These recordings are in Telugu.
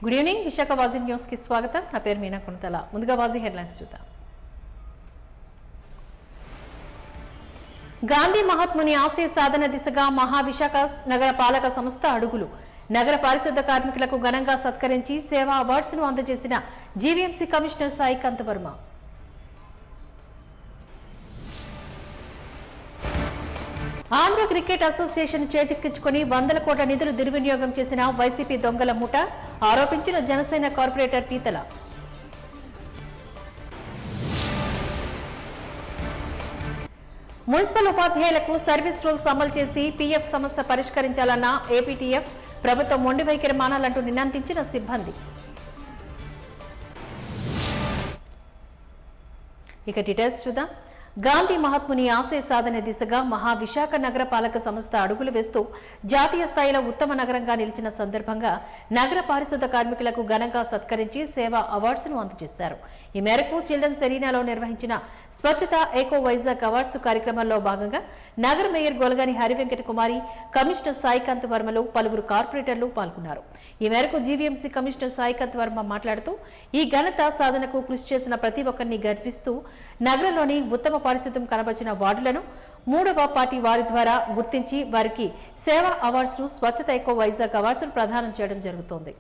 గుడ్ ఈవినింగ్ విశాఖ వాజీ న్యూస్ కి స్వాగతం. నా పేరు మీనా కొనతల. ముందుగా వాజీ హెడ్లైన్స్ చూద్దాం. గాంధీ మహాత్ముని ఆశయ సాధన దిశగా మహావిశాఖ నగర పాలక సంస్థ అడుగులు. నగర పారిశుద్ధ కార్మికులకు ఘనంగా సత్కరించి సేవా అవార్డ్స్ ను అందజేసిన GVMC commissioner Saikanth Varma. Andhra cricket association చేజిక్కించుకుని 100 కోట్ల నిధులు దుర్వినియోగం చేసిన వైసీపీ దొంగల ముఠ ఆరోపించిన జనసేన కార్పొరేటర్ పీతల. మున్సిపల్ ఉపాధ్యాయులకు సర్వీస్ రూల్స్ అమలు చేసి పీఎఫ్ సమస్య పరిష్కరించాలన్న ఏపీటీఎఫ్ ప్రభుత్వం మొండి వైఖరి మానాలంటూ నినందించిన సిబ్బంది. ఇక డీటెయిల్స్ చూద్దాం. గాంధీ మహాత్ముని ఆశయ సాధన దిశగా మహావిశాఖ నగర పాలక సంస్థ అడుగులు వేస్తూ జాతీయ స్థాయిలో ఉత్తమ నగరంగా నిలిచిన సందర్భంగా నగర పారిశుద్ధ కార్మికులకు ఘనంగా సత్కరించి సేవా అవార్డ్స్ ను అందజేశారు. ఈ మేరకు చిల్డ్రన్స్ ఎరీనాలో నిర్వహించిన స్వచ్ఛత ఏకో వైజాగ్ అవార్డ్స్ కార్యక్రమంలో భాగంగా నగర మేయర్ గోలగాని హరివెంకట కుమారి, కమిషనర్ సాయికాంత్ వర్మలు పలువురు కార్పొరేటర్లు పాల్గొన్నారు. ఈ మేరకు జీవీఎంసీ కమిషనర్ సాయికాంత్ వర్మ మాట్లాడుతూ ఈ ఘనత సాధనకు కృషి చేసిన ప్రతి ఒక్కరిని గర్విస్తూ నగరంలోని ఉత్తమ పారిశుద్ధ్యం కనబరిచిన వార్డులను 3వ పార్టీ వారి ద్వారా గుర్తించి వారికి సేవా అవార్డ్స్ ను స్వచ్ఛత ఏకో వైజాగ్ అవార్డ్స్ ను ప్రదానం చేయడం జరుగుతోంది.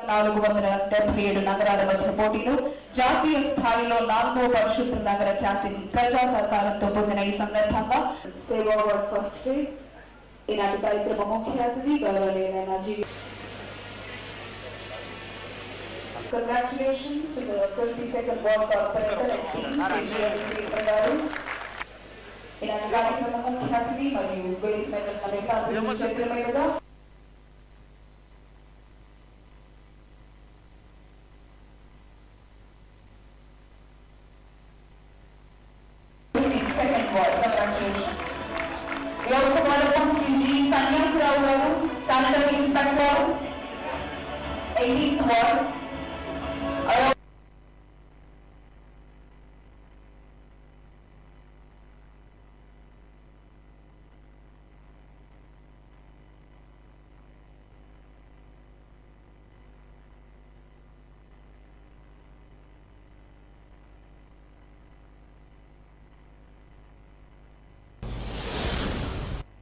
477 నగరాల మధ్య పోటీలు జాతీయ స్థాయిలో 4వ పరిశుభ్ర నగర ఖ్యాతిని ప్రజా సహకారంతో పొందిన ఈ సందర్భంగా సేవా అవార్డ్ ఫస్ట్ ఫేజ్ ఈనాటి కార్యక్రమ ముఖ్య అతిథి గౌరవనీయులైన Congratulations to the 52nd Ward Corporator and team CGMC గారు. ఈనాటి కార్యక్రమ ముఖ్య అతిథి మరియు వేదిక మీద ఉన్న మిగతా చేతుల మీదుగా Congratulations. We also welcome Sri G. Sanyasrao garu, Sanitary Inspector, 18th Ward.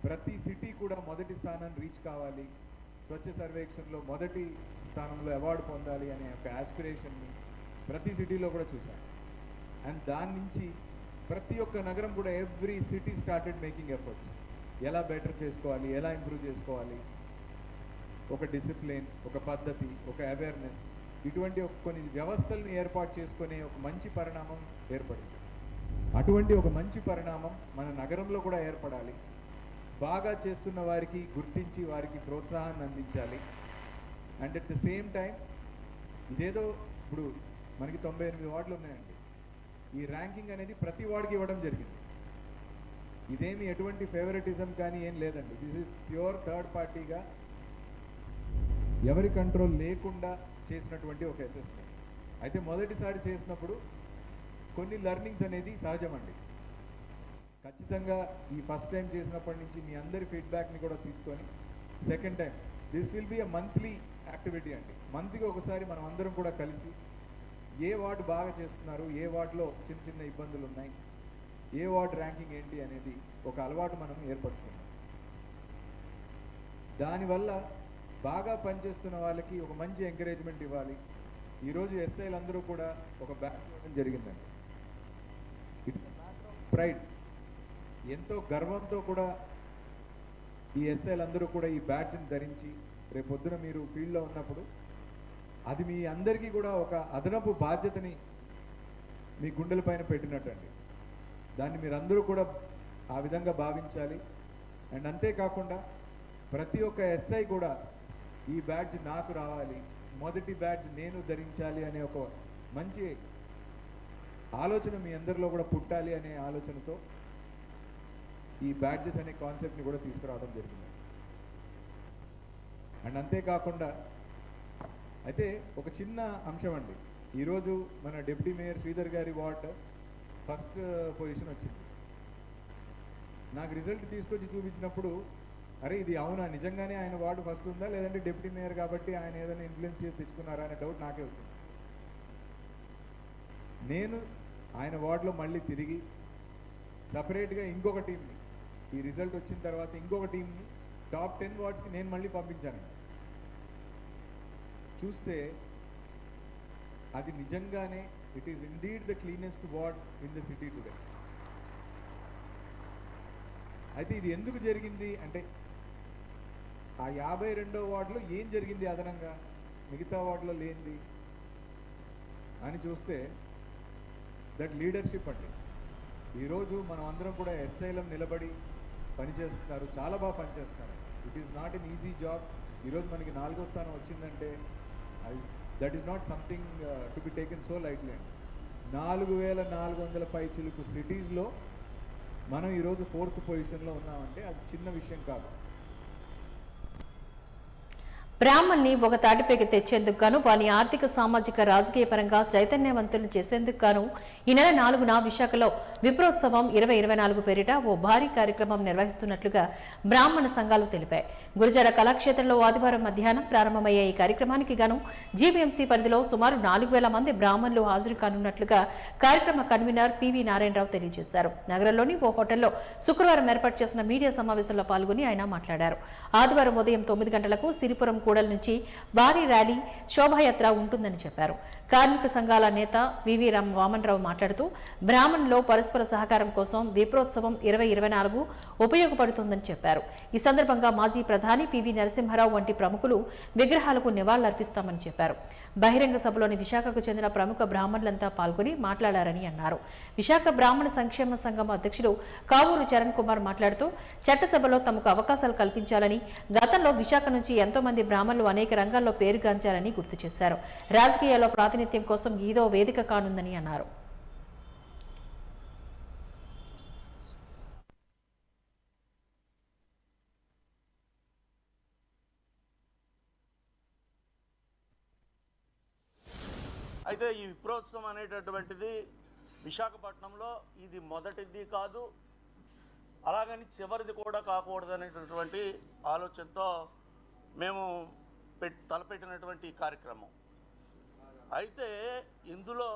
ప్రతి సిటీ కూడా మొదటి స్థానాన్ని రీచ్ కావాలి, స్వచ్ఛ సర్వేక్షణలో మొదటి స్థానంలో అవార్డు పొందాలి అనే ఒక యాస్పిరేషన్ని ప్రతి సిటీలో కూడా చూసాం. అండ్ దాని నుంచి ప్రతి ఒక్క నగరం కూడా every city started making efforts. ఎలా బెటర్ చేసుకోవాలి, ఎలా ఇంప్రూవ్ చేసుకోవాలి, ఒక డిసిప్లిన్, ఒక పద్ధతి, ఒక అవేర్నెస్, ఇటువంటి కొన్ని వ్యవస్థలను ఏర్పాటు చేసుకునే ఒక మంచి పరిణామం ఏర్పడింది. అటువంటి ఒక మంచి పరిణామం మన నగరంలో కూడా ఏర్పడాలి. బాగా చేస్తున్న వారికి గుర్తించి వారికి ప్రోత్సాహాన్ని అందించాలి. And at the same time ఇదేదో ఇప్పుడు మనకి 98 వార్డులు ఉన్నాయండి. ఈ ర్యాంకింగ్ అనేది ప్రతి వార్డుకి ఇవ్వడం జరిగింది. ఇదేమి ఎటువంటి ఫేవరెటిజం కానీ ఏం లేదండి. దిస్ ఇస్ ప్యూర్ థర్డ్ పార్టీగా ఎవరి కంట్రోల్ లేకుండా చేసినటువంటి ఒక అసెస్మెంట్. అయితే మొదటిసారి చేసినప్పుడు కొన్ని లెర్నింగ్స్ అనేది సహజమండి. ఖచ్చితంగా ఈ ఫస్ట్ టైం చేసినప్పటి నుంచి మీ అందరి ఫీడ్బ్యాక్ని కూడా తీసుకొని second time this will be a monthly activity అండి. మంత్లీగా ఒకసారి మనం అందరం కూడా కలిసి ఏ వార్డు బాగా చేస్తున్నారు, ఏ వార్డులో చిన్న చిన్న ఇబ్బందులు ఉన్నాయి, ఏ వార్డు ర్యాంకింగ్ ఏంటి అనేది ఒక అలవాటు మనం ఏర్పరచుకున్నాం. దానివల్ల బాగా పనిచేస్తున్న వాళ్ళకి ఒక మంచి ఎంకరేజ్మెంట్ ఇవ్వాలి. ఈరోజు ఎస్ఐలు అందరూ కూడా ఒక బ్యాచ్ ఇవ్వడం జరిగిందండి. It's matter of pride. ఎంతో గర్వంతో కూడా ఈ ఎస్ఐలు అందరూ కూడా ఈ బ్యాడ్జ్ని ధరించి రేపొద్దున మీరు ఫీల్డ్లో ఉన్నప్పుడు అది మీ అందరికీ కూడా ఒక అదనపు బాధ్యతని మీ గుండెల పైన పెట్టినట్టండి. దాన్ని మీరందరూ కూడా ఆ విధంగా భావించాలి. అండ్ అంతేకాకుండా ప్రతి ఒక్క ఎస్ఐ కూడా ఈ బ్యాడ్జ్ నాకు రావాలి, మొదటి బ్యాడ్జ్ నేను ధరించాలి అనే ఒక మంచి ఆలోచన మీ అందరిలో కూడా పుట్టాలి అనే ఆలోచనతో ఈ బ్యాడ్జెస్ అనే కాన్సెప్ట్ని కూడా తీసుకురావడం జరిగింది. అండ్ అంతేకాకుండా అయితే ఒక చిన్న అంశం అండి. ఈరోజు మన డిప్యూటీ మేయర్ శ్రీధర్ గారి వార్డ్ ఫస్ట్ పొజిషన్ వచ్చింది. నాకు రిజల్ట్ తీసుకొచ్చి చూపించినప్పుడు అరే ఇది అవునా, నిజంగానే ఆయన వార్డు ఫస్ట్ ఉందా, లేదంటే డిప్యూటీ మేయర్ కాబట్టి ఆయన ఏదైనా ఇన్ఫ్లుయెన్స్ చేసి తెచ్చుకున్నారా అనే డౌట్ నాకే వచ్చింది. నేను ఆయన వార్డులో మళ్ళీ తిరిగి సపరేట్గా ఇంకొక టీంని, ఈ రిజల్ట్ వచ్చిన తర్వాత ఇంకొక టీంని టాప్ 10 వార్డ్స్కి నేను మళ్ళీ పంపించాను. చూస్తే అది నిజంగానే it is indeed the cleanest ward in the city today. అయితే ఇది ఎందుకు జరిగింది అంటే, ఆ 52వ వార్డులో ఏం జరిగింది అదనంగా మిగతా వార్డులో లేనిది అని చూస్తే దట్ లీడర్షిప్ అంటే. ఈరోజు మనం అందరం కూడా ఎస్ఐలం నిలబడి పనిచేస్తున్నారు, చాలా బాగా పనిచేస్తున్నారు. It is not an easy job. ఈరోజు మనకి 4వ స్థానం వచ్చిందంటే that is not something to be taken so lightly అండి. 4400 పై చిలుకు సిటీస్లో మనం ఈరోజు 4th పొజిషన్లో ఉన్నామంటే అది చిన్న విషయం కాదు. బ్రాహ్మణ్ని ఒక తాటిపైకి తెచ్చేందుకు గాను వారి ఆర్థిక సామాజిక రాజకీయ పరంగా చైతన్యవంతులు చేసేందుకు గాను ఈ నెల 4న విశాఖలో విప్రోత్సవం 2024 పేరిట ఓ భారీ కార్యక్రమం నిర్వహిస్తున్నట్లుగా బ్రాహ్మణ సంఘాలు తెలిపాయి. గురజాడ కళాక్షేత్రంలో ఆదివారం మధ్యాహ్నం ప్రారంభమయ్యే ఈ కార్యక్రమానికి గాను జీవీఎంసీ పరిధిలో సుమారు 4000 మంది బ్రాహ్మణులు హాజరు కానున్నట్లుగా కార్యక్రమ కన్వీనర్ పివి నారాయణరావు తెలియజేశారు. నగరంలోని ఓ హోటల్లో శుక్రవారం ఏర్పాటు చేసిన మీడియా సమావేశంలో పాల్గొని ఆయన మాట్లాడారు. ఆదివారం ఉదయం 9 గంటలకు సిరిపురం కూడలి నుంచి భారీ ర్యాలీ శోభాయాత్ర ఉంటుందని చెప్పారు. కార్మిక సంఘాల నేత వివి వామన్రావు మాట్లాడుతూ బ్రాహ్మణులో పరస్పర సహకారం కోసం విప్రోత్సవం 2024 ఉపయోగపడుతుందని చెప్పారు. ఈ సందర్భంగా మాజీ ప్రధాని పివి నరసింహారావు వంటి ప్రముఖులు విగ్రహాలకు నివాళులర్పిస్తామని చెప్పారు. బహిరంగ సభలోని విశాఖకు చెందిన ప్రముఖ బ్రాహ్మణులంతా పాల్గొని మాట్లాడారని అన్నారు. విశాఖ బ్రాహ్మణ సంక్షేమ సంఘం అధ్యక్షుడు కావూరు చరణ్ కుమార్ మాట్లాడుతూ చట్టసభలో తమకు అవకాశాలు కల్పించాలని, గతంలో విశాఖ నుంచి ఎంతో మంది బ్రాహ్మణులు అనేక రంగాల్లో పేరుగాంచారని గుర్తు చేశారు. రాజకీయాల్లో ప్రాతినిధ్యం కోసం ఇదో వేదిక కానుందని అన్నారు. అయితే ఈ విప్రోత్సవం అనేటటువంటిది విశాఖపట్నంలో ఇది మొదటిది కాదు, అలాగని చివరిది కూడా కాకూడదు అనేటటువంటి ఆలోచనతో మేము తలపెట్టినటువంటి ఈ కార్యక్రమం. అయితే ఇందులో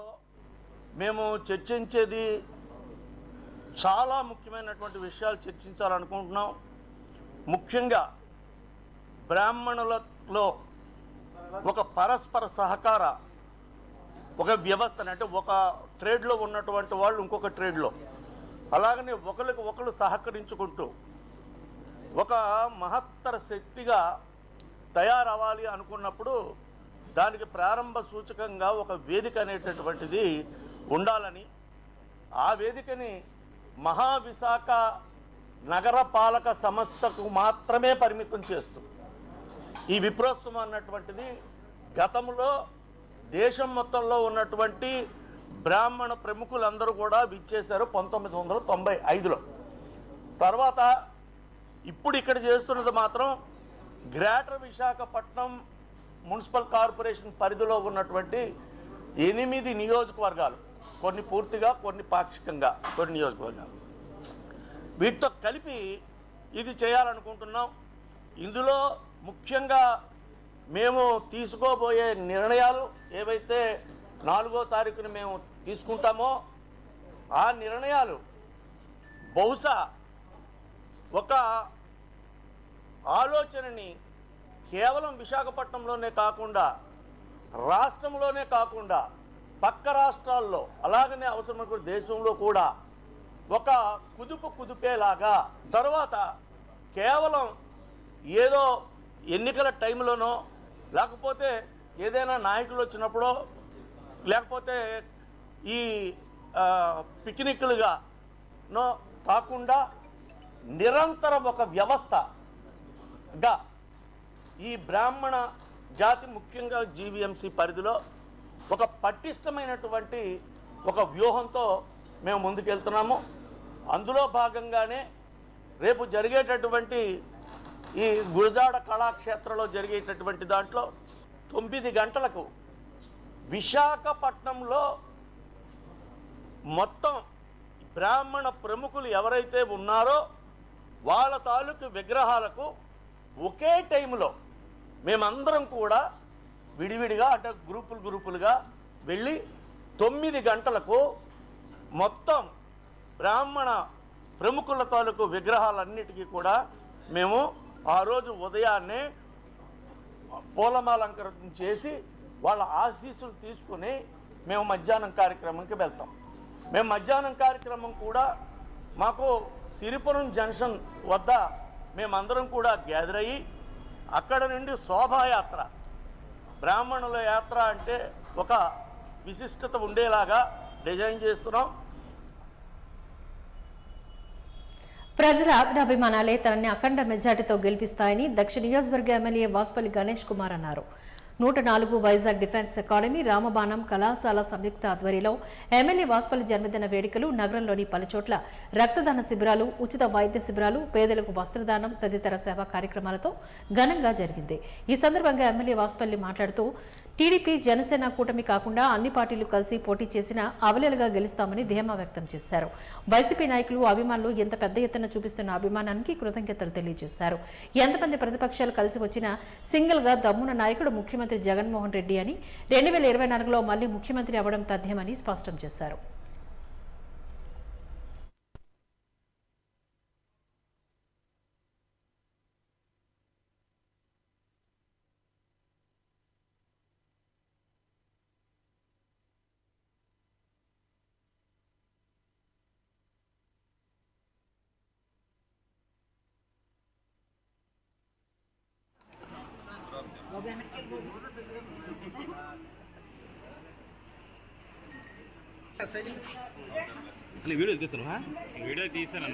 మేము చర్చించేది చాలా ముఖ్యమైనటువంటి విషయాలు చర్చించాలనుకుంటున్నాం. ముఖ్యంగా బ్రాహ్మణులలో ఒక పరస్పర సహకార ఒక వ్యవస్థను, అంటే ఒక ట్రేడ్లో ఉన్నటువంటి వాళ్ళు ఇంకొక ట్రేడ్లో, అలాగనే ఒకరికి ఒకరు సహకరించుకుంటూ ఒక మహత్తర శక్తిగా తయారవ్వాలి అనుకున్నప్పుడు దానికి ప్రారంభ సూచకంగా ఒక వేదిక అనేటటువంటిది ఉండాలని, ఆ వేదికని మహావిశాఖ నగరపాలక సంస్థకు మాత్రమే పరిమితం చేస్తూ ఈ విప్రోత్సవం అన్నటువంటిది గతంలో దేశం మొత్తంలో ఉన్నటువంటి బ్రాహ్మణ ప్రముఖులందరూ కూడా విచ్చేశారు 1995లో. తర్వాత ఇప్పుడు ఇక్కడ చేస్తున్నది మాత్రం గ్రేటర్ విశాఖపట్నం మున్సిపల్ కార్పొరేషన్ పరిధిలో ఉన్నటువంటి 8 నియోజకవర్గాలు, కొన్ని పూర్తిగా, కొన్ని పాక్షికంగా, కొన్ని నియోజకవర్గాలు, వీటితో కలిపి ఇది చేయాలనుకుంటున్నాం. ఇందులో ముఖ్యంగా మేము తీసుకోబోయే నిర్ణయాలు ఏవైతే 4వ తారీఖున మేము తీసుకుంటామో ఆ నిర్ణయాలు బహుశా ఒక ఆలోచనని కేవలం విశాఖపట్నంలోనే కాకుండా, రాష్ట్రంలోనే కాకుండా పక్క రాష్ట్రాల్లో, అలాగనే అవసరమైన దేశంలో కూడా ఒక కుదిపేలాగా, తర్వాత కేవలం ఏదో ఎన్నికల టైంలోనో, లేకపోతే ఏదైనా నాయకులు వచ్చినప్పుడో, లేకపోతే ఈ పిక్నిక్లుగానో కాకుండా నిరంతరం ఒక వ్యవస్థగా ఈ బ్రాహ్మణ జాతి, ముఖ్యంగా జీవీఎంసీ పరిధిలో ఒక పటిష్టమైనటువంటి ఒక వ్యూహంతో మేము ముందుకెళ్తున్నాము. అందులో భాగంగానే రేపు జరిగేటటువంటి ఈ గురజాడ కళాక్షేత్రంలో జరిగేటటువంటి దాంట్లో 9 గంటలకు విశాఖపట్నంలో మొత్తం బ్రాహ్మణ ప్రముఖులు ఎవరైతే ఉన్నారో వాళ్ళ తాలూకు విగ్రహాలకు ఒకే టైంలో మేమందరం కూడా విడివిడిగా అంటే గ్రూపులుగా వెళ్ళి 9 గంటలకు మొత్తం బ్రాహ్మణ ప్రముఖుల తాలూకు విగ్రహాలన్నిటికీ కూడా మేము ఆ రోజు ఉదయాన్నే పూలమాలంకరణ చేసి వాళ్ళ ఆశీస్సులు తీసుకుని మేము మధ్యాహ్నం కార్యక్రమంకి వెళ్తాం. మేము మధ్యాహ్నం కార్యక్రమం కూడా మాకు సిరిపురం జంక్షన్ వద్ద మేమందరం కూడా గ్యాదర్ అయ్యి అక్కడ నుండి శోభాయాత్ర, బ్రాహ్మణుల యాత్ర అంటే ఒక విశిష్టత ఉండేలాగా డిజైన్ చేస్తున్నాం. ప్రజల ఆదరాభిమానాలే తనని అఖండ మెజార్టీతో గెలిపిస్తాయని దక్షిణ నియోజకవర్గ ఎమ్మెల్యే వాసుపల్లి గణేష్ కుమార్ అన్నారు. 104 వైజాగ్ డిఫెన్స్ అకాడమీ రామబాణం కళాశాల సంయుక్త ఆధ్వర్యంలో ఎమ్మెల్యే వాసుపల్లి జన్మదిన వేడుకలు, నగరంలోని పలుచోట్ల రక్తదాన శిబిరాలు, ఉచిత వైద్య శిబిరాలు, పేదలకు వస్త్రదానం తదితర సేవా కార్యక్రమాలతో ఘనంగా జరిగింది. ఈ సందర్భంగా ఎమ్మెల్యే వాసుపల్లి మాట్లాడుతూ టీడీపీ జనసేన కూటమి కాకుండా అన్ని పార్టీలు కలిసి పోటీ చేసినా అవలేలుగా గెలుస్తామని ధీమా వ్యక్తం చేశారు. వైసీపీ నాయకులు, అభిమానులు ఎంత పెద్ద ఎత్తున చూపిస్తున్న అభిమానానికి కృతజ్ఞతలు తెలియజేశారు. ఎంతమంది ప్రతిపక్షాలు కలిసి వచ్చినా సింగిల్ గా దమ్మున నాయకుడు ముఖ్యమంత్రి జగన్మోహన్ రెడ్డి అని 2024లో మళ్లీ ముఖ్యమంత్రి అవ్వడం తథ్యమని స్పష్టం చేశారు. వీడియో తీస్తున్నా వీడియో తీసాను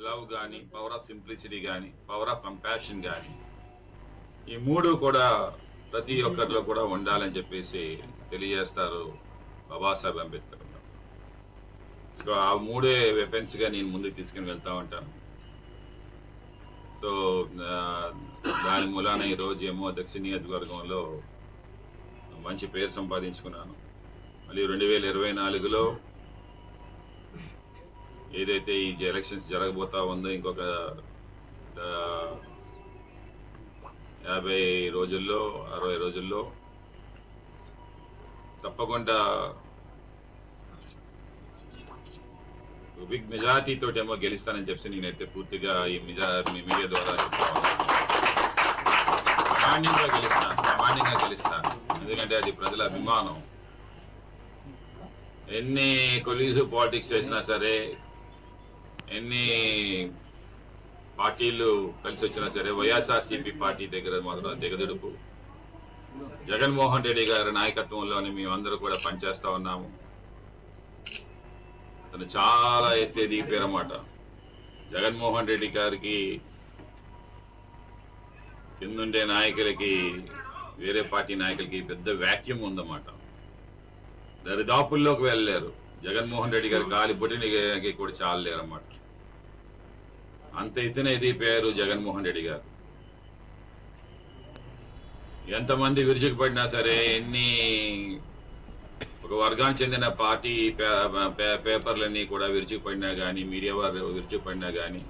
లవ్ కానీ, పవర్ ఆఫ్ సింప్లిసిటీ కానీ, పవర్ ఆఫ్ కంపాషన్ కానీ, ఈ మూడు కూడా ప్రతి ఒక్కరిలో కూడా ఉండాలని చెప్పేసి తెలియజేస్తారు బాబాసాహెబ్ అంబేద్కర్. సో ఆ మూడే వెపన్స్గా నేను ముందుకు తీసుకుని వెళ్తూ ఉంటాను. సో దాని మూలాన ఈరోజు ఏమో దక్షిణ నియోజకవర్గంలో మంచి పేరు సంపాదించుకున్నాను. మళ్ళీ 2024లో ఏదైతే ఈ ఎలక్షన్స్ జరగబోతా ఉందో ఇంకొక 50 రోజుల్లో 60 రోజుల్లో తప్పకుండా బిగ్ మెజారిటీ తోటి ఏమో గెలుస్తానని చెప్పి నేనైతే పూర్తిగా ఈ మీడియా ద్వారా చెప్తాను. సామాన్యంగా గెలుస్తాను. ఎందుకంటే అది ప్రజల అభిమానం. ఎన్ని కొలీజివ్ పాలిటిక్స్ చేసినా సరే, ఎన్ని పార్టీలు కలిసి వచ్చినా సరే, వైఎస్ఆర్సీపీ పార్టీ దగ్గర మాత్రం దిగదుడుపు. జగన్మోహన్ రెడ్డి గారి నాయకత్వంలోని మేమందరూ కూడా పనిచేస్తా ఉన్నాము. అతను చాలా ఎదిగిపోయారన్నమాట. జగన్మోహన్ రెడ్డి గారికి కిందుండే నాయకులకి, వేరే పార్టీ నాయకులకి పెద్ద వ్యాక్యూమ్ ఉందన్నమాట. దరిదాపుల్లోకి వెళ్ళలేరు. జగన్మోహన్ రెడ్డి గారి గాలి బొట్టికి కూడా చాలలేరు అన్నమాట. అంత ఎత్తున ఎదిగిపోయారు జగన్మోహన్ రెడ్డి గారు. ఎంతమంది విరుచుకుపడినా సరే, ఎన్ని ఒక వర్గానికి చెందిన పార్టీ పేపర్లన్నీ కూడా విరుచుకుపడినా కానీ, మీడియా వారు విరుచుకుపడినా కానీ,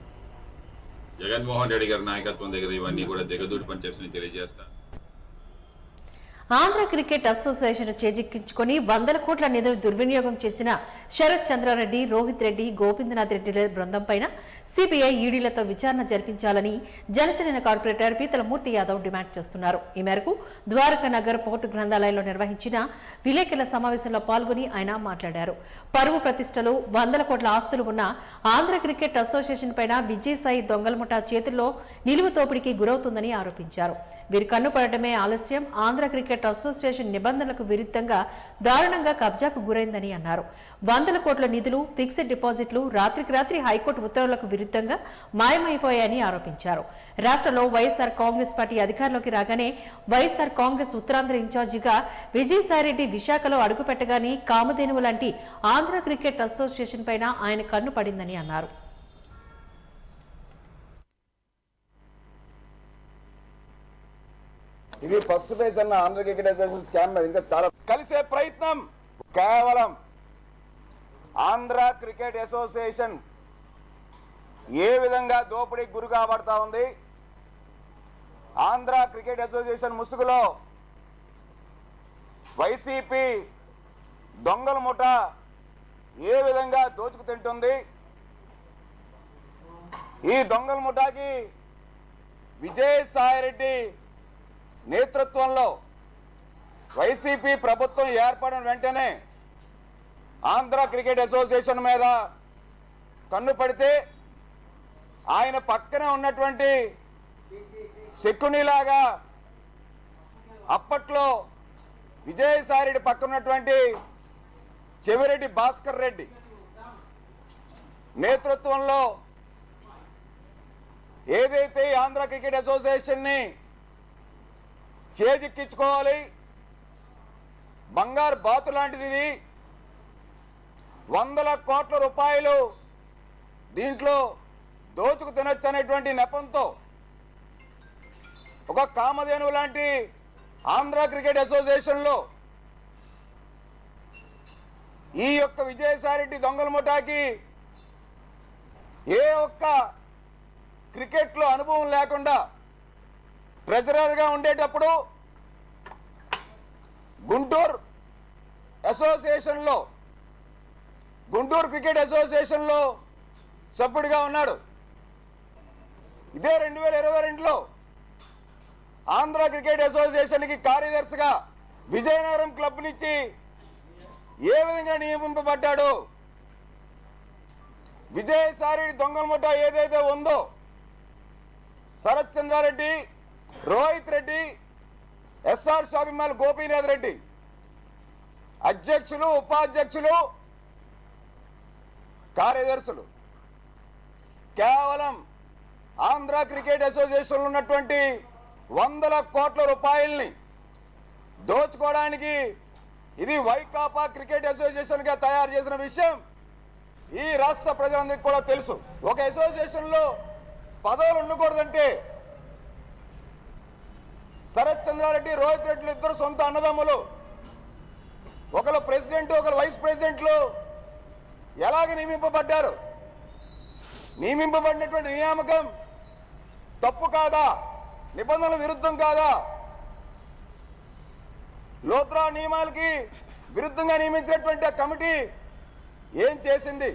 జగన్మోహన్ రెడ్డి గారి నాయకత్వం దగ్గర ఇవన్నీ కూడా దిగదూడి పనిచేసి తెలియజేస్తాను. ఆంధ్ర క్రికెట్ అసోసియేషన్ చేజిక్కించుకుని 100 కోట్ల నిధులు దుర్వినియోగం చేసిన శరత్ చంద్రారెడ్డి, రోహిత్ రెడ్డి, గోపీంద్రనాథ్ రెడ్డి బృందం పైన సిబిఐ ఈడీలతో విచారణ జరిపించాలని జనసేన కార్పొరేటర్ పీతలమూర్తి యాదవ్ డిమాండ్ చేస్తున్నారు. ఈ మేరకు ద్వారకా నగర్ పోర్టు గ్రంథాలయంలో నిర్వహించిన విలేకరుల సమావేశంలో పాల్గొని ఆయన మాట్లాడారు. పరువు ప్రతిష్టలు, 100 కోట్ల ఆస్తులు ఉన్న ఆంధ్ర క్రికెట్ అసోసియేషన్ పైన విజయసాయి దొంగల ముఠా చేతుల్లో నిలువు తోపిడికి గురవుతుందని ఆరోపించారు. వీరి కన్నుపడటమే ఆలస్యం. ఆంధ్ర క్రికెట్ అసోసియేషన్ నిబంధనలకు విరుద్ధంగా దారుణంగా కబ్జాకు గురైందని అన్నారు. వందల కోట్ల నిధులు, ఫిక్స్డ్ డిపాజిట్లు రాత్రికి రాత్రి హైకోర్టు ఉత్తర్వులకు విరుద్ధంగా మాయమైపోయాయని ఆరోపించారు. రాష్ట్రంలో వైఎస్ఆర్ కాంగ్రెస్ పార్టీ అధికారంలోకి రాగానే వైఎస్ఆర్ కాంగ్రెస్ ఉత్తరాంధ్ర ఇన్ఛార్జిగా విజయసాయిరెడ్డి విశాఖలో అడుగుపెట్టగానే కామధేనువు లాంటి ఆంధ్ర క్రికెట్ అసోసియేషన్ పైన ఆయన కన్ను పడిందని అన్నారు. ఇది ఫస్ట్ ఫేజ్ అన్న ఆంధ్ర క్రికెట్ అసోసియేషన్ స్కామ్ ఇంకా చాలా కలిసే ప్రయత్నం. కేవలం ఆంధ్ర క్రికెట్ అసోసియేషన్ ఏ విధంగా దోపిడీకి గురి కాబడతా ఉంది, ఆంధ్ర క్రికెట్ అసోసియేషన్ ముసుగులో వైసీపీ దొంగల ముఠ ఏ విధంగా దోచుకు తింటుంది, ఈ దొంగల ముఠాకి విజయసాయిరెడ్డి నేతృత్వంలో వైసీపీ ప్రభుత్వం ఏర్పడిన వెంటనే ఆంధ్ర క్రికెట్ అసోసియేషన్ మీద కన్ను పడితే ఆయన పక్కనే ఉన్నటువంటి శకునిలాగా అప్పట్లో విజయసాయిరెడ్డి పక్కన ఉన్నటువంటి చెవిరెడ్డి భాస్కర్ రెడ్డి నేతృత్వంలో ఏదైతే ఆంధ్ర క్రికెట్ అసోసియేషన్ని చేజిక్కించుకోవాలి, బంగారు బాతు లాంటిది ఇది, వందల కోట్ల రూపాయలు దీంట్లో దోచుకు తినొచ్చు అనేటువంటి నెపంతో ఒక కామధేనువు లాంటి ఆంధ్ర క్రికెట్ అసోసియేషన్లో ఈ యొక్క విజయసాయిరెడ్డి దొంగల ముఠాకి ఏ ఒక్క క్రికెట్లో అనుభవం లేకుండా ట్రెజరర్గా ఉండేటప్పుడు గుంటూరు క్రికెట్ అసోసియేషన్లో సభ్యుడిగా ఉన్నాడు. ఇదే 2022లో ఆంధ్ర క్రికెట్ అసోసియేషన్కి కార్యదర్శిగా విజయనగరం క్లబ్ నుంచి ఏ విధంగా నియమింపబడ్డాడు, విజయసాయిరెడ్డి దొంగల ముఠా ఏదైతే ఉందో శరత్ చంద్రారెడ్డి, రోహిత్ రెడ్డి, ఎస్ఆర్ షాపిమాల్ గోపీనాథ్ రెడ్డి అధ్యక్షులు, ఉపాధ్యక్షులు, కార్యదర్శులు కేవలం ఆంధ్ర క్రికెట్ అసోసియేషన్లో ఉన్నటువంటి వందల కోట్ల రూపాయల్ని దోచుకోవడానికి ఇది వైకాపా క్రికెట్ అసోసియేషన్గా తయారు చేసిన విషయం ఈ రాష్ట్ర ప్రజలందరికీ కూడా తెలుసు. ఒక అసోసియేషన్లో పదవులు ఉండకూడదంటే శరత్ చంద్రారెడ్డి, రోహిత్ రెడ్డిలు ఇద్దరు సొంత అన్నదమ్ములు, ఒకరు ప్రెసిడెంట్, ఒకరు వైస్ ప్రెసిడెంట్లు ఎలాగ నియమింపబడ్డారు? నియమింపబడినటువంటి నియామకం తప్పు కాదా? నిబంధనల విరుద్ధం కాదా? లోత్రా నియమాలకి విరుద్ధంగా నియమించినటువంటి ఆ కమిటీ ఏం చేసింది?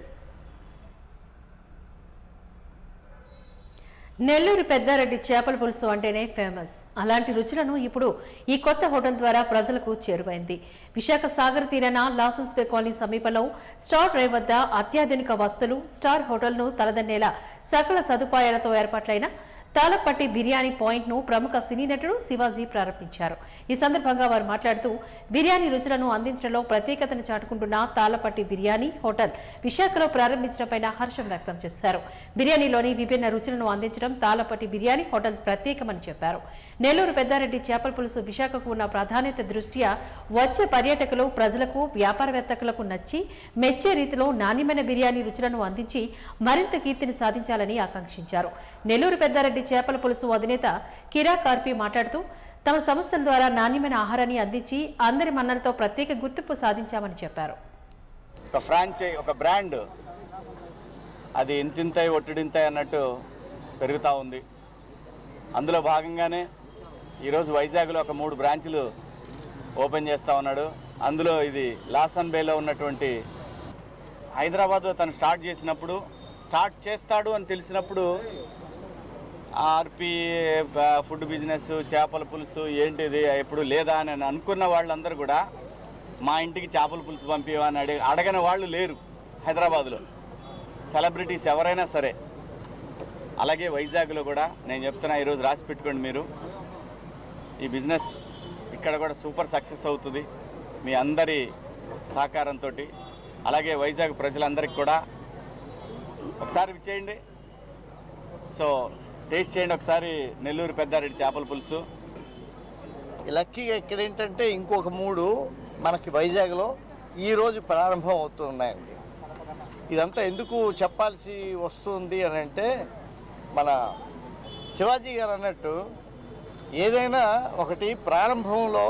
నెల్లూరు పెద్దారెడ్డి చేపల పులుసు అంటేనే ఫేమస్. అలాంటి రుచులను ఇప్పుడు ఈ కొత్త హోటల్ ద్వారా ప్రజలకు చేరువైంది. విశాఖ సాగర్ తీరాన లాసెన్స్ పే కాలనీ సమీపంలో స్టార్ డ్రైవ్ వద్ద అత్యాధునిక వసతులు, స్టార్ హోటల్ను తలదన్నేలా సకల సదుపాయాలతో ఏర్పాట్లైన తాళపట్టి బిర్యానీ పాయింట్ ను ప్రముఖ సినీ నటుడు శివాజీ ప్రారంభించారు. ఈ సందర్భంగా వారు మాట్లాడుతూ బిర్యానీ రుచులను అందించడంలో ప్రత్యేకతను చాటుకుంటున్న తాళపట్టి బిర్యానీ హోటల్ విశాఖలో ప్రారంభించడంపై హర్షం వ్యక్తం చేశారు. బిర్యానీలోని విభిన్న రుచులను అందించడం తాళపట్టి బిర్యానీ హోటల్ ప్రత్యేకమని చెప్పారు. నెల్లూరు పెద్దారెడ్డి చేపల పులుసు విశాఖకు ఉన్న ప్రాధాన్యత దృష్ట్యా వచ్చే పర్యాటకులు, ప్రజలకు, వ్యాపారవేత్తలకు నచ్చి మెచ్చే రీతిలో నాణ్యమైన బిర్యానీ రుచులను అందించి మరింత కీర్తిని సాధించాలని ఆకాంక్షించారు. నెల్లూరు పెద్దారెడ్డి చేపల పులుసు అధినేత కిరా కార్పి మాట్లాడుతూ తమ సంస్థల ద్వారా నాణ్యమైన ఆహారాన్ని అందించి అందరి మన్నలతో ప్రత్యేక గుర్తింపు సాధించామని చెప్పారు. ఒక ఫ్రాంచైజ్, ఒక బ్రాండ్ అది ఇంతింతాయి ఒట్టిడింతాయి అన్నట్టు పెరుగుతూ ఉంది. అందులో భాగంగానే ఈరోజు వైజాగ్లో ఒక 3 బ్రాంచ్లు ఓపెన్ చేస్తూ ఉన్నాడు. అందులో ఇది లాసన్ బేలో ఉన్నటువంటి, హైదరాబాద్లో తను స్టార్ట్ చేస్తాడు అని తెలిసినప్పుడు ఆర్పి ఫుడ్ బిజినెస్, చేపల పులుసు ఏంటిది ఎప్పుడు లేదా అని అనుకున్న వాళ్ళందరూ కూడా మా ఇంటికి చేపల పులుసు పంపివని అడగని వాళ్ళు లేరు హైదరాబాద్లో, సెలబ్రిటీస్ ఎవరైనా సరే. అలాగే వైజాగ్లో కూడా నేను చెప్తున్నా, ఈరోజు రాసి పెట్టుకోండి మీరు, ఈ బిజినెస్ ఇక్కడ కూడా సూపర్ సక్సెస్ అవుతుంది. మీ అందరి సహకారంతో అలాగే వైజాగ్ ప్రజలందరికీ కూడా ఒకసారి ఇచ్చేయండి. సో టేస్ట్ చేయండి ఒకసారి నెల్లూరు పెద్దారెడ్డి చేపల పులుసు. లక్కీగా ఇక్కడ ఏంటంటే ఇంకొక 3 మనకి వైజాగ్లో ఈరోజు ప్రారంభం అవుతున్నాయండి. ఇదంతా ఎందుకు చెప్పాల్సి వస్తుంది అని అంటే, మన శివాజీ గారు అన్నట్టు ఏదైనా ఒకటి ప్రారంభంలో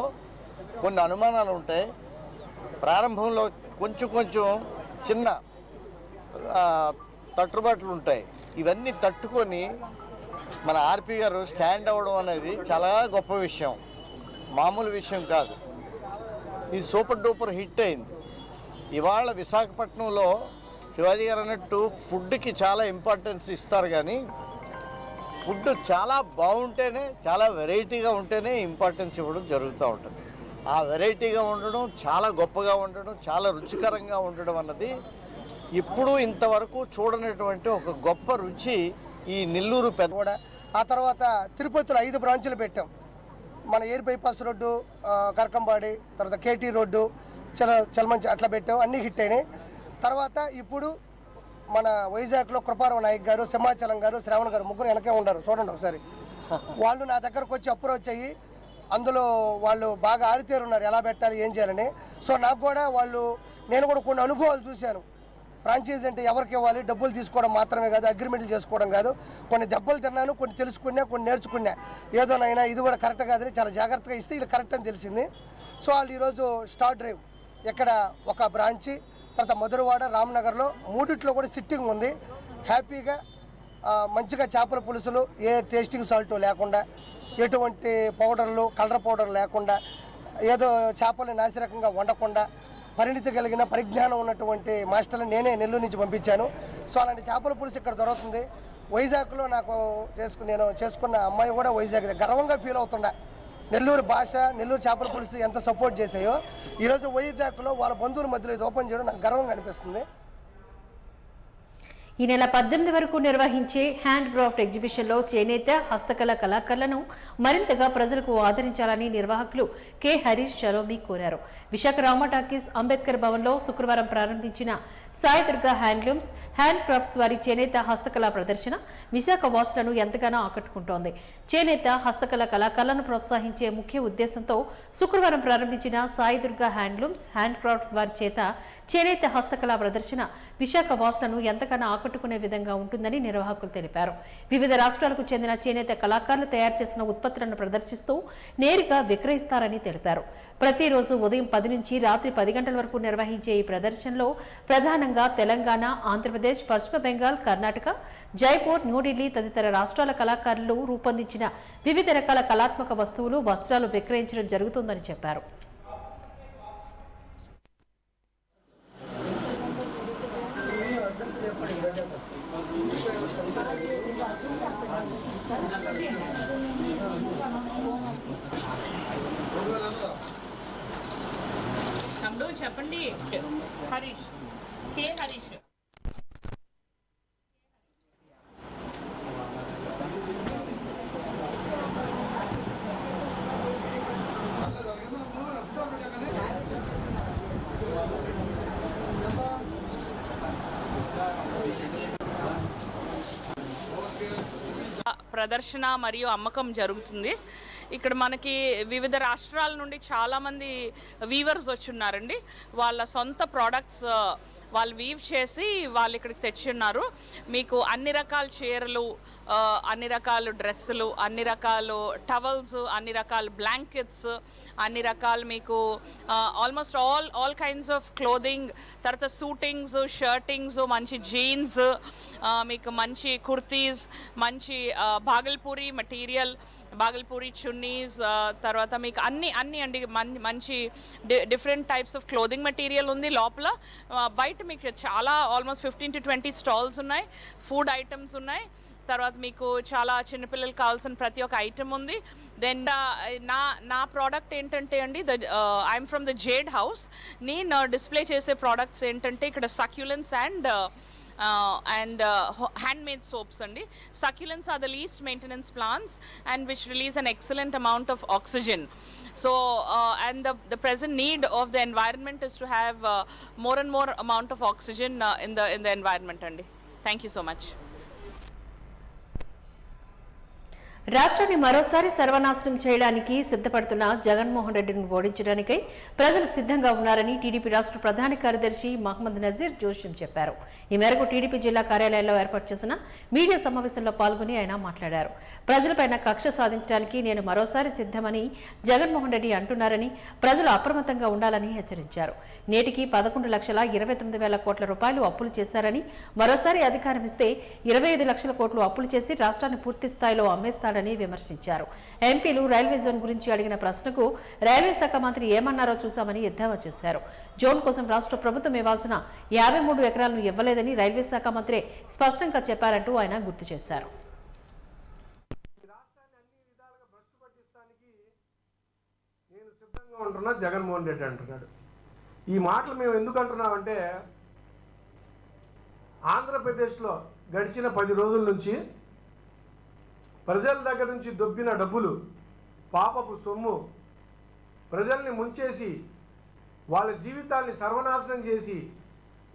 కొన్ని అనుమానాలు ఉంటాయి, ప్రారంభంలో కొంచెం చిన్న తట్టుబాట్లు ఉంటాయి. ఇవన్నీ తట్టుకొని మన ఆర్పి గారు స్టాండ్ అవ్వడం అనేది చాలా గొప్ప విషయం, మామూలు విషయం కాదు. ఇది సూపర్ డూపర్ హిట్ అయింది. ఇవాళ విశాఖపట్నంలో శివాజీ గారు అన్నట్టు ఫుడ్కి చాలా ఇంపార్టెన్స్ ఇస్తారు, కానీ ఫుడ్ చాలా బాగుంటేనే, చాలా వెరైటీగా ఉంటేనే ఇంపార్టెన్స్ ఇవ్వడం జరుగుతూ ఉంటుంది. ఆ వెరైటీగా ఉండడం, చాలా గొప్పగా ఉండడం, చాలా రుచికరంగా ఉండడం అన్నది ఇప్పుడు ఇంతవరకు చూడనటువంటి ఒక గొప్ప రుచి ఈ నెల్లూరు పెద్ద. కూడా ఆ తర్వాత తిరుపతిలో 5 బ్రాంచులు పెట్టాం. మన ఎయిర్ బైపాస్ రోడ్డు, కరకంబాడి, తర్వాత కేటీ రోడ్డు, చలమంచి అట్లా పెట్టాం, అన్నీ హిట్ అయినాయి. తర్వాత ఇప్పుడు మన వైజాగ్లో కృపారావు నాయక్ గారు, సింహాచలం గారు, శ్రావణ్ గారు ముగ్గురు వెనకే ఉన్నారు, చూడండి ఒకసారి. వాళ్ళు నా దగ్గరకు వచ్చి అప్రోచ్ అయ్యి అందులో వాళ్ళు బాగా ఆరితేరున్నారు ఎలా పెట్టాలి ఏం చేయాలని. సో నాకు కూడా నేను కూడా కొన్ని అనుభవాలు చూశాను. ఫ్రాంచైజీ అంటే ఎవరికి ఇవ్వాలి, డబ్బులు తీసుకోవడం మాత్రమే కాదు, అగ్రిమెంట్లు చేసుకోవడం కాదు. కొన్ని దెబ్బలు తిన్నాను, కొన్ని తెలుసుకున్నా, కొన్ని నేర్చుకున్నా. ఏదోనైనా ఇది కూడా కరెక్ట్ కాదని చాలా జాగ్రత్తగా ఇస్తే ఇది కరెక్ట్ అని తెలిసింది. సో వాళ్ళు ఈరోజు స్టార్ డ్రైవ్ ఇక్కడ ఒక బ్రాంచి, తర్వాత మధురవాడ, రామ్నగర్లో 3 కూడా సిట్టింగ్ ఉంది. హ్యాపీగా మంచిగా చేపల పులుసులు ఏ టేస్టింగ్ సాల్ట్ లేకుండా, ఎటువంటి పౌడర్లు, కలర్ పౌడర్ లేకుండా, ఏదో చేపలు నాసిరకంగా వండకుండా పరిణితి కలిగిన పరిజ్ఞానం ఉన్నటువంటి మాస్టర్ని నేనే నెల్లూరు నుంచి పంపించాను. సో అలాంటి చేపల పులుసు ఇక్కడ దొరుకుతుంది. వైజాగ్లో నేను చేసుకున్న అమ్మాయి కూడా వైజాగ్ గర్వంగా ఫీల్ అవుతుండే. నెల్లూరు భాష, నెల్లూరు చేపల పులుసు ఎంత సపోర్ట్ చేసాయో ఈరోజు వైజాగ్లో వాళ్ళ బంధువుల మధ్యలో ఇది ఓపెన్ చేయడం నాకు గర్వంగా అనిపిస్తుంది. ఈ నెల 18 వరకు నిర్వహించే హ్యాండ్ క్రాఫ్ట్ ఎగ్జిబిషన్లో చేనేత, హస్తకళ కళాకారులను మరింతగా ప్రజలకు ఆదరించాలని నిర్వాహకులు కె హరీష్ షలోమి కోరారు. విశాఖ రామ టాకీస్, అంబేద్కర్ భవన్లో శుక్రవారం ప్రారంభించిన Sai Durga handlooms, hand crafts వారి చేనేత, హస్తకళ ప్రదర్శన విశాఖ వాసులను ఎంతగానో ఆకట్టుకుంటోంది. చేనేత, హస్తకళ కళాకారులను ప్రోత్సహించే ముఖ్య ఉద్దేశంతో శుక్రవారం ప్రారంభించిన Sai Durga handlooms, hand crafts వారి చేత చేనేత, హస్తకళ ప్రదర్శన విశాఖ వాసులను ఎంతగానో ఆకట్టుకునే విధంగా ఉంటుందని నిర్వాహకులు తెలిపారు. వివిధ రాష్ట్రాలకు చెందిన చేనేత కళాకారులు తయారు చేసిన ఉత్పత్తులను ప్రదర్శిస్తూ నేరుగా విక్రయిస్తారని తెలిపారు. ప్రతిరోజు ఉదయం 10 నుంచి రాత్రి 10 గంటల వరకు నిర్వహించే ఈ ప్రదర్శనలో ప్రధానంగా తెలంగాణ, ఆంధ్రప్రదేశ్, పశ్చిమ బెంగాల్, కర్ణాటక, జైపూర్, న్యూఢిల్లీ తదితర రాష్ట్రాల కళాకారులు రూపొందించిన వివిధ రకాల కళాత్మక వస్తువులు, వస్త్రాలు విక్రయించడం జరుగుతుందని చెప్పారు. చెప్పండి. హరీష్, కే హరీష్. ప్రదర్శన మరియు అమ్మకం జరుగుతుంది. ఇక్కడ మనకి వివిధ రాష్ట్రాల నుండి చాలామంది వీవర్స్ వచ్చున్నారండి. వాళ్ళ సొంత ప్రోడక్ట్స్ వాళ్ళు వీవ్ చేసి వాళ్ళు ఇక్కడికి తెచ్చి ఉన్నారు. మీకు అన్ని రకాల చీరలు, అన్ని రకాల డ్రెస్సులు, అన్ని రకాల టవల్స్, అన్ని రకాల బ్లాంకెట్స్, అన్ని రకాలు మీకు almost all kinds of clothing, తర్వాత సూటింగ్స్, షర్టింగ్స్, మంచి జీన్స్, మీకు మంచి కుర్తీస్, మంచి భాగల్పూరి మెటీరియల్, బాగల్పూరి చున్నీస్, తర్వాత మీకు అన్ని అండి మంచి different types of clothing material ఉంది లోపల. బయట మీకు చాలా ఆల్మోస్ట్ 15 to 20 స్టాల్స్ ఉన్నాయి. ఫుడ్ ఐటమ్స్ ఉన్నాయి. తర్వాత మీకు చాలా చిన్నపిల్లలకు కావాల్సిన ప్రతి ఒక్క ఐటమ్ ఉంది. దెన్ నా ప్రోడక్ట్ ఏంటంటే అండి, I'm from the jade house. నేను డిస్ప్లే చేసే ప్రోడక్ట్స్ ఏంటంటే ఇక్కడ succulents and and handmade soaps andi. Succulents are the least maintenance plants and which release an excellent amount of oxygen. So and the present need of the environment is to have more and more amount of oxygen in the environment andi. Thank you so much. రాష్ట్రాన్ని మరోసారి సర్వనాశనం చేయడానికి సిద్ధపడుతున్న జగన్మోహన్ రెడ్డిని ఓడించడానికై ప్రజలు సిద్ధంగా ఉన్నారని టీడీపీ రాష్ట్ర ప్రధాన కార్యదర్శి మహమ్మద్ నజీర్ జోషిం చెప్పారు. ఈ మేరకు టీడీపీ జిల్లా కార్యాలయంలో ఏర్పాటు చేసిన మీడియా సమావేశంలో పాల్గొని ఆయన మాట్లాడారు. ప్రజలపైన కక్ష సాధించడానికి నేను మరోసారి సిద్ధమని జగన్మోహన్ రెడ్డి అంటున్నారని, ప్రజలు అప్రమత్తంగా ఉండాలని హెచ్చరించారు. నేటికి 11,29,000 కోట్ల రూపాయలు అప్పులు చేశారని, మరోసారి అధికారం ఇస్తే 25 లక్షల కోట్లు అప్పులు చేసి రాష్ట్రాన్ని పూర్తి స్థాయిలో అమ్మేస్తారని విమర్శించారు. ఎంపీలు రైల్వే జోన్ గురించి అడిగిన ప్రశ్నకు రైల్వే శాఖ మంత్రి ఏమన్నారో చూశామని ఎద్దేవా చేశారు. జోన్ కోసం రాష్ట్ర ప్రభుత్వం ఇవ్వాల్సిన 53 ఎకరాలను ఇవ్వలేదని రైల్వే శాఖ మంత్రి స్పష్టంగా చెప్పారంటూ ఆయన గుర్తు చేశారు. జగన్మోహన్ రెడ్డి అంటున్నాడు. ఈ మాటలు మేము ఎందుకు అంటున్నామంటే, ఆంధ్రప్రదేశ్లో గడిచిన 10 రోజుల నుంచి ప్రజల దగ్గర నుంచి దొబ్బిన డబ్బులు, పాపపు సొమ్ము, ప్రజల్ని ముంచేసి వాళ్ళ జీవితాన్ని సర్వనాశనం చేసి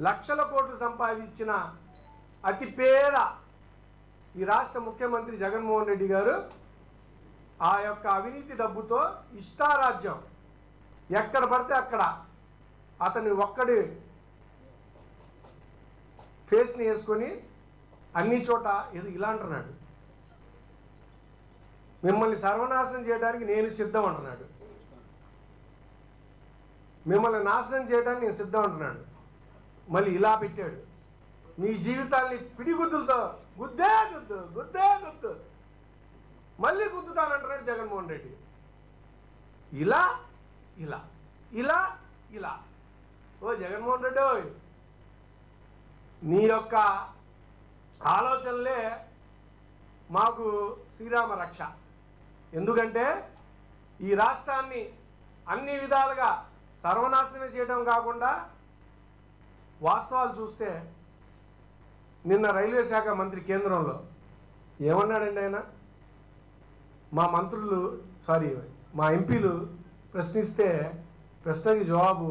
లక్షల కోట్లు సంపాదించిన అతి పేద ఈ రాష్ట్ర ముఖ్యమంత్రి జగన్మోహన్ రెడ్డి గారు ఆ యొక్క అవినీతి డబ్బుతో ఇష్టారాజ్యం ఎక్కడ పడితే అక్కడ అతని ఒక్కడి ఫేస్ని వేసుకొని అన్ని చోట ఇలా అంటున్నాడు. మిమ్మల్ని సర్వనాశనం చేయడానికి నేను సిద్ధం అంటున్నాడు. మిమ్మల్ని నాశనం చేయడానికి నేను సిద్ధం అంటున్నాడు. మళ్ళీ ఇలా పెట్టాడు, మీ జీవితాన్ని పిడిగుద్దులతో గుద్దే గుద్దు గుద్దే గుద్దు మళ్ళీ గుద్దుతానంటున్నాడు జగన్మోహన్ రెడ్డి. ఇలా ఇలా ఇలా ఇలా ఓ జగన్మోహన్ రెడ్డి, నీ యొక్క ఆలోచనలే మాకు శ్రీరామ రక్ష. ఎందుకంటే ఈ రాష్ట్రాన్ని అన్ని విధాలుగా సర్వనాశనం చేయడం కాకుండా, వాస్తవాలు చూస్తే నిన్న రైల్వే శాఖ మంత్రి కేంద్రంలో ఏమన్నాడండి ఆయన, మా ఎంపీలు ప్రశ్నిస్తే ప్రశ్నకి జవాబు